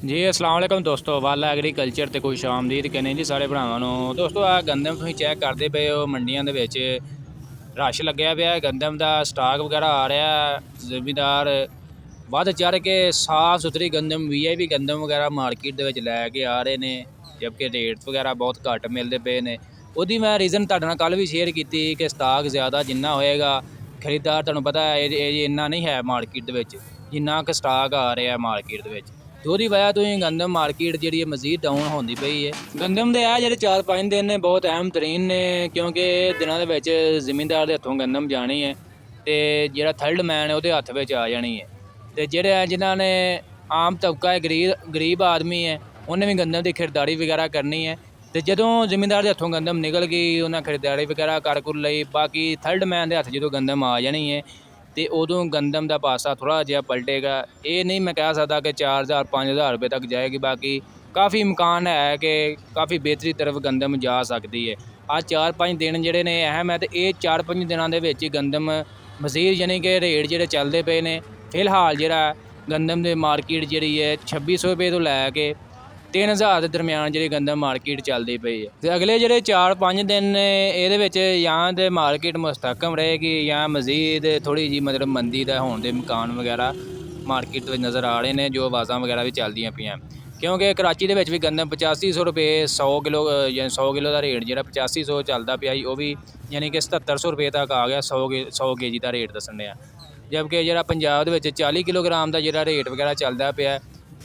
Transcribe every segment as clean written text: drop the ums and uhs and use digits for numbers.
ਜੀ ਅਸਲਾਮ ਵਾਲੇਕਮ ਦੋਸਤੋ, ਵਾਲਾ ਐਗਰੀਕਲਚਰ ਤੇ ਕੋਈ ਆਮਦੀਦ ਕਹਿੰਦੇ ਜੀ ਸਾਰੇ ਭਰਾਵਾਂ ਨੂੰ। ਦੋਸਤੋ ਆ ਗੰਦਮ ਤੁਸੀਂ ਚੈੱਕ ਕਰਦੇ ਪਏ ਹੋ, ਮੰਡੀਆਂ ਦੇ ਵਿੱਚ ਰਸ਼ ਲੱਗਿਆ ਪਿਆ। ਗੰਦਮ ਦਾ ਸਟਾਕ ਵਗੈਰਾ ਆ ਰਿਹਾ। ਜ਼ਿਮੀਂਦਾਰ ਵੱਧ ਚੜ੍ਹ ਕੇ ਸਾਫ ਸੁਥਰੀ ਗੰਦਮ ਵੀਆਈਪੀ ਗੰਦਮ ਵਗੈਰਾ ਮਾਰਕੀਟ ਦੇ ਵਿੱਚ ਲੈ ਕੇ ਆ ਰਹੇ ਨੇ, ਜਦਕਿ ਰੇਟ ਵਗੈਰਾ ਬਹੁਤ ਘੱਟ ਮਿਲਦੇ ਪਏ ਨੇ। ਉਹਦੀ ਮੈਂ ਰੀਜ਼ਨ ਤੁਹਾਡੇ ਨਾਲ ਕੱਲ੍ਹ ਵੀ ਸ਼ੇਅਰ ਕੀਤੀ ਕਿ ਸਟਾਕ ਜ਼ਿਆਦਾ ਜਿੰਨਾ ਹੋਏਗਾ, ਖਰੀਦਦਾਰ ਤੁਹਾਨੂੰ ਪਤਾ ਇਹ ਇੰਨਾ ਨਹੀਂ ਹੈ ਮਾਰਕੀਟ ਦੇ ਵਿੱਚ ਜਿੰਨਾ ਕੁ ਸਟਾਕ ਆ ਰਿਹਾ ਮਾਰਕੀਟ ਦੇ ਵਿੱਚ। ਤੇ ਉਹਦੀ ਵਜ੍ਹਾ ਤੋਂ ਹੀ ਗੰਦਮ ਮਾਰਕੀਟ ਜਿਹੜੀ ਹੈ ਮਜ਼ੀਦ ਡਾਊਨ ਹੁੰਦੀ ਪਈ ਹੈ। ਗੰਦਮ ਦੇ ਆ ਜਿਹੜੇ 4-5 ਦਿਨ ਨੇ ਬਹੁਤ ਅਹਿਮ ਤਰੀਨ ਨੇ, ਕਿਉਂਕਿ ਇਹ ਦਿਨਾਂ ਦੇ ਵਿੱਚ ਜ਼ਿਮੀਂਦਾਰ ਦੇ ਹੱਥੋਂ ਗੰਦਮ ਜਾਣੀ ਹੈ ਅਤੇ ਜਿਹੜਾ ਥਰਡ ਮੈਨ ਹੈ ਉਹਦੇ ਹੱਥ ਵਿੱਚ ਆ ਜਾਣੀ ਹੈ। ਅਤੇ ਜਿਹੜੇ ਜਿਨ੍ਹਾਂ ਨੇ ਆਮ ਤਬਕਾ ਹੈ, ਗਰੀਬ ਆਦਮੀ ਹੈ, ਉਹਨੇ ਵੀ ਗੰਦਮ ਦੀ ਖਰੀਦਦਾਰੀ ਵਗੈਰਾ ਕਰਨੀ ਹੈ। ਅਤੇ ਜਦੋਂ ਜ਼ਿਮੀਂਦਾਰ ਦੇ ਹੱਥੋਂ ਗੰਦਮ ਨਿਕਲ ਗਈ, ਉਹਨਾਂ ਖਰੀਦਦਾਰੀ ਵਗੈਰਾ ਕਰ ਲਈ, ਬਾਕੀ ਥਰਡ ਮੈਨ ਦੇ ਹੱਥ ਜਦੋਂ ਗੰਦਮ ਆ ਜਾਣੀ ਹੈ ਅਤੇ ਉਦੋਂ ਗੰਦਮ ਦਾ ਪਾਸਾ ਥੋੜ੍ਹਾ ਜਿਹਾ ਪਲਟੇਗਾ। ਇਹ ਨਹੀਂ ਮੈਂ ਕਹਿ ਸਕਦਾ ਕਿ 4000-5000 ਰੁਪਏ ਤੱਕ ਜਾਏਗੀ, ਬਾਕੀ ਕਾਫੀ ਇਮਕਾਨ ਹੈ ਕਿ ਕਾਫੀ ਬਿਹਤਰੀ ਤਰਫ ਗੰਦਮ ਜਾ ਸਕਦੀ ਹੈ। ਆਹ 4-5 ਦਿਨ ਜਿਹੜੇ ਨੇ ਅਹਿਮ ਹੈ, ਅਤੇ ਇਹ 4-5 ਦਿਨਾਂ ਦੇ ਵਿੱਚ ਹੀ ਗੰਦਮ ਮਜ਼ੀਦ ਯਾਨੀ ਕਿ ਰੇਟ ਜਿਹੜੇ ਚੱਲਦੇ ਪਏ ਨੇ। ਫਿਲਹਾਲ ਜਿਹੜਾ ਗੰਦਮ ਦੇ ਮਾਰਕੀਟ ਜਿਹੜੀ ਹੈ 2600 ਰੁਪਏ ਤੋਂ ਲੈ ਕੇ 3000 ਦੇ ਦਰਮਿਆਨ ਜਿਹੜੀ ਗੰਦਮ ਮਾਰਕੀਟ ਚੱਲਦੀ ਪਈ ਹੈ। ਅਤੇ ਅਗਲੇ ਜਿਹੜੇ 4-5 ਦਿਨ ਨੇ ਇਹਦੇ ਵਿੱਚ ਜਾਂ ਤਾਂ ਮਾਰਕੀਟ ਮੁਸਤਕਮ ਰਹੇਗੀ ਜਾਂ ਮਜ਼ੀਦ ਥੋੜ੍ਹੀ ਜਿਹੀ ਮਤਲਬ ਮੰਦੀ ਦਾ ਹੋਣ ਦੇ ਇਮਕਾਨ ਵਗੈਰਾ ਮਾਰਕੀਟ ਵਿੱਚ ਨਜ਼ਰ ਆ ਰਹੇ ਨੇ, ਜੋ ਆਵਾਜ਼ਾਂ ਵਗੈਰਾ ਵੀ ਚੱਲਦੀਆਂ ਪਈਆਂ। ਕਿਉਂਕਿ ਕਰਾਚੀ ਦੇ ਵਿੱਚ ਵੀ ਗੰਦਮ 8500 ਰੁਪਏ 100 ਕਿਲੋ, ਯਾਨੀ 100 ਕਿਲੋ ਦਾ ਰੇਟ ਜਿਹੜਾ 8500 ਚੱਲਦਾ ਪਿਆ ਜੀ, ਉਹ ਵੀ ਯਾਨੀ ਕਿ 7700 ਰੁਪਏ ਤੱਕ ਆ ਗਿਆ 100 ਕੇਜੀ ਦਾ ਰੇਟ ਦੱਸਣ ਡਿਆ। ਜਦਕਿ ਜਿਹੜਾ ਪੰਜਾਬ ਦੇ ਵਿੱਚ 40 ਕਿਲੋਗ੍ਰਾਮ ਦਾ ਜਿਹੜਾ ਰੇਟ ਵਗੈਰਾ ਚੱਲਦਾ ਪਿਆ,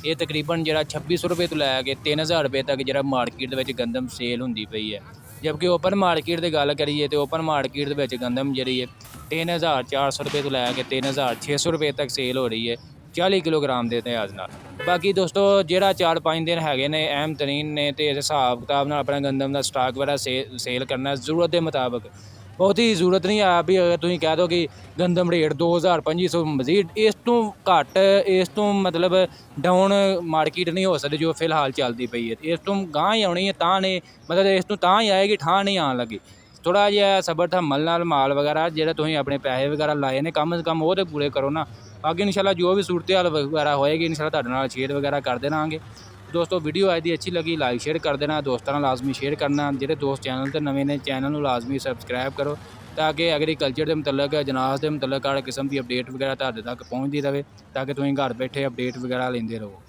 ਇਹ ਤਕਰੀਬਨ ਜਿਹੜਾ 2600 ਰੁਪਏ ਤੋਂ ਲੈ ਕੇ 3000 ਰੁਪਏ ਤੱਕ ਜਿਹੜਾ ਮਾਰਕੀਟ ਦੇ ਵਿੱਚ ਗੰਦਮ ਸੇਲ ਹੁੰਦੀ ਪਈ ਹੈ। ਜਦਕਿ ਓਪਨ ਮਾਰਕੀਟ ਦੀ ਗੱਲ ਕਰੀਏ ਤਾਂ ਓਪਨ ਮਾਰਕੀਟ ਦੇ ਵਿੱਚ ਗੰਦਮ ਜਿਹੜੀ ਹੈ 3400 ਰੁਪਏ ਤੋਂ ਲੈ ਕੇ 3600 ਰੁਪਏ ਤੱਕ ਸੇਲ ਹੋ ਰਹੀ ਹੈ 40 ਕਿਲੋਗ੍ਰਾਮ ਦੇ ਇਤਿਹਾਸ ਨਾਲ। ਬਾਕੀ ਦੋਸਤੋ ਜਿਹੜਾ 4-5 ਦਿਨ ਹੈਗੇ ਨੇ ਅਹਿਮ ਤਰੀਨ ਨੇ, ਅਤੇ ਇਸ ਹਿਸਾਬ ਕਿਤਾਬ ਨਾਲ ਆਪਣਾ ਗੰਦਮ ਦਾ ਸਟਾਕ ਵਗੈਰਾ ਸੇਲ ਕਰਨਾ ਜ਼ਰੂਰਤ ਦੇ ਮੁਤਾਬਕ। ਬਹੁਤੀ ਜ਼ਰੂਰਤ ਨਹੀਂ ਆ ਵੀ ਅਗਰ ਤੁਸੀਂ ਕਹਿ ਦਿਓ ਕਿ ਗੰਦਮ ਰੇਟ 2000-2500 ਮਜ਼ੀਦ ਇਸ ਤੋਂ ਘੱਟ, ਇਸ ਤੋਂ ਮਤਲਬ ਡਾਊਨ ਮਾਰਕੀਟ ਨਹੀਂ ਹੋ ਸਕਦੀ ਜੋ ਫਿਲਹਾਲ ਚੱਲਦੀ ਪਈ ਹੈ। ਇਸ ਤੋਂ ਗਾਂਹ ਹੀ ਆਉਣੀ ਹੈ, ਤਾਂ ਨਹੀਂ ਮਤਲਬ ਇਸ ਤੋਂ ਤਾਂ ਹੀ ਆਏਗੀ, ਠਾਹ ਨਹੀਂ ਆਉਣ ਲੱਗੀ। ਥੋੜ੍ਹਾ ਜਿਹਾ ਸਬਰ ਹੰਮਲ ਨਾਲ ਮਾਲ ਵਗੈਰਾ ਜਿਹੜੇ ਤੁਸੀਂ ਆਪਣੇ ਪੈਸੇ ਵਗੈਰਾ ਲਾਏ ਨੇ ਕਮ ਸੇ ਕਮ ਉਹ ਤਾਂ ਪੂਰੇ ਕਰੋ ਨਾ। ਅੱਗੇ ਇਨਸ਼ਾਅੱਲਾ ਜੋ ਵੀ ਸੂਰਤ ਹਾਲ ਵਗੈਰਾ ਹੋਏਗੀ ਇਨਸ਼ਾਅੱਲਾ ਤੁਹਾਡੇ ਨਾਲ ਸ਼ੇਅਰ ਵਗੈਰਾ ਕਰ ਦੇਵਾਂਗੇ। ਦੋਸਤੋ ਵੀਡੀਓ ਅੱਜ ਦੀ ਅੱਛੀ ਲੱਗੀ ਲਾਈਕ ਸ਼ੇਅਰ ਕਰ ਦੇਣਾ, ਦੋਸਤਾਂ ਨਾਲ ਲਾਜ਼ਮੀ ਸ਼ੇਅਰ ਕਰਨਾ। ਜਿਹੜੇ ਦੋਸਤ ਚੈਨਲ 'ਤੇ ਨਵੇਂ ਨੇ ਚੈਨਲ ਨੂੰ ਲਾਜ਼ਮੀ ਸਬਸਕ੍ਰਾਈਬ ਕਰੋ, ਤਾਂ ਕਿ ਐਗਰੀਕਲਚਰ ਦੇ ਮੁਤਲਕ, ਜਨਾਜ਼ ਦੇ ਮੁਤਲਕ ਹਰ ਕਿਸਮ ਦੀ ਅਪਡੇਟ ਵਗੈਰਾ ਤੁਹਾਡੇ ਤੱਕ ਪਹੁੰਚਦੀ ਰਹੇ, ਤਾਂ ਕਿ ਤੁਸੀਂ ਘਰ ਬੈਠੇ ਅਪਡੇਟ ਵਗੈਰਾ ਲੈਂਦੇ ਰਹੋ।